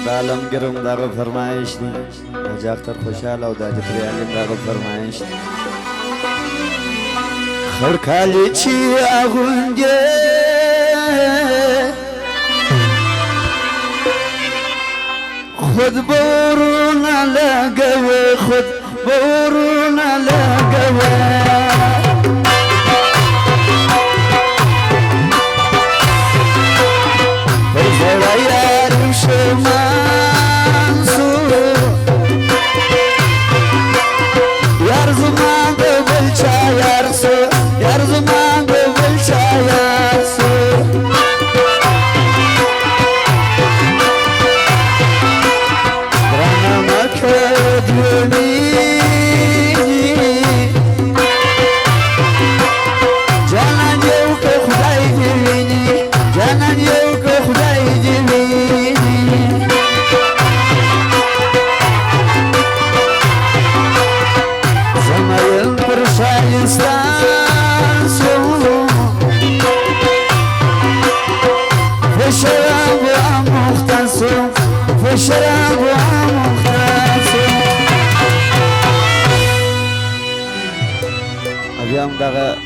عالمگرم دغه فرمایش دی حاجی اختر خوشحال او د حاجی پریالیم دغه فرمایش دی خړ کالی چې اغوندې خود بورونه لګوي خود بورونه لګوي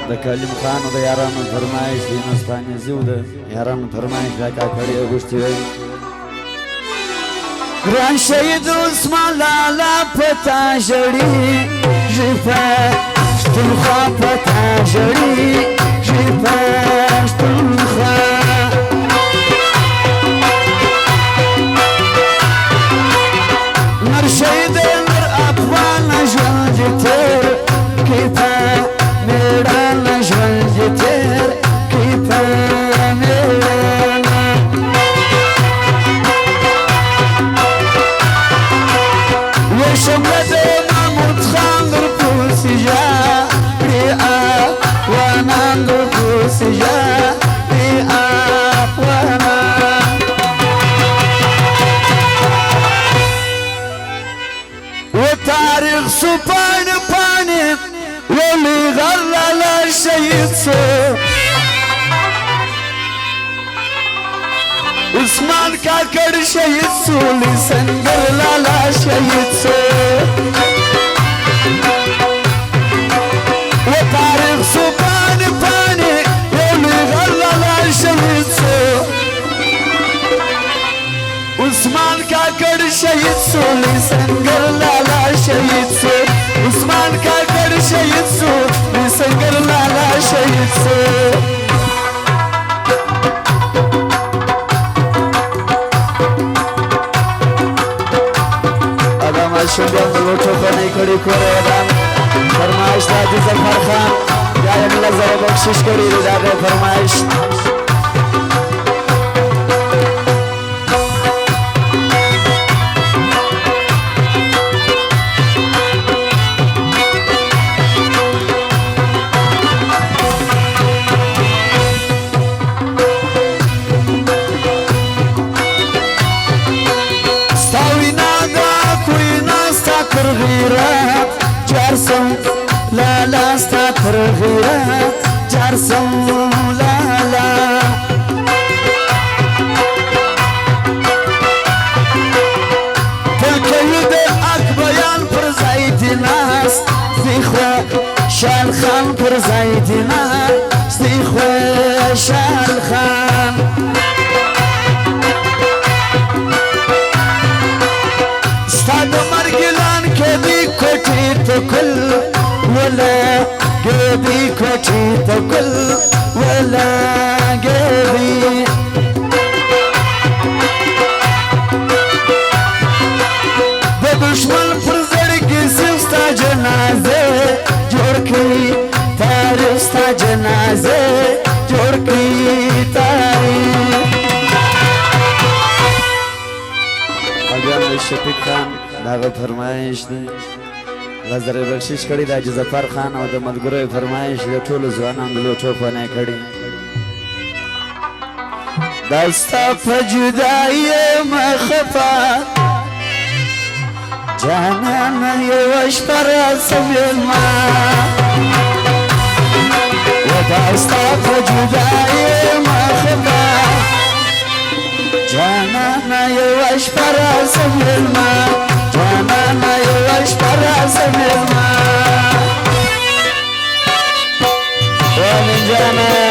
د کلیم خان او د یارانو فرمایش دی نستانه زیو د یارانو فرمایش راکا کړی غوښتي وي ګران شهید عثمان لالا پتا جړی ژپا شتونخوا پتا جړی ژپا شتونخوا نر شهید نر افغان ژوند تیر کیپا میران ژوند تیر کیپا میران وشمت محمود خان در پوسی جا ریا وانان در پوسی جا ریا وانان و تاریخ سپان پانی ولی غلالا شهید سو عثمان کاکڑ شهید سو لیسنگر لالا شهید سو و تاریخ سو پانی پانی ولی غلالا شهید سو عثمان کاکڑ شهید سو لیسنگر لالا شهید سو عثمان کاکڑ شهید سو لیسنگر لالا شهید سو آدم اشوبیان دلوٹو خانی کڑی کوره آدم فرمایش دادی زفر خان یا ملا زر بخشش کری داده فرمایش لالا ستا پر غیرت جرسم لالا پلکوی د اکبیان پر زیدی ناست زیخوه شال خان پر زیدی ناست زیخوه شال خان ستا د مرگلان که دی کٹی تو کل ولا قلبي كوتشي تقل ولا قلبي بدشمن فرزرق سيستا جنازة جوركي تاريخ ستا جنازة جوركي تاريخ أبيان الشفيق خان داغ فرمایش دی غزر بخشش کړي د حاجی ظفر خان او د ملګرو فرمایش د ټولو ځوانانو لوټو خونه کړي دستا په جدای مخفا جانان یو شپر سمما و دستا په جدای مخفا جانانا یواش پرست میلما جانانا یواش پرست میلما ولی جانا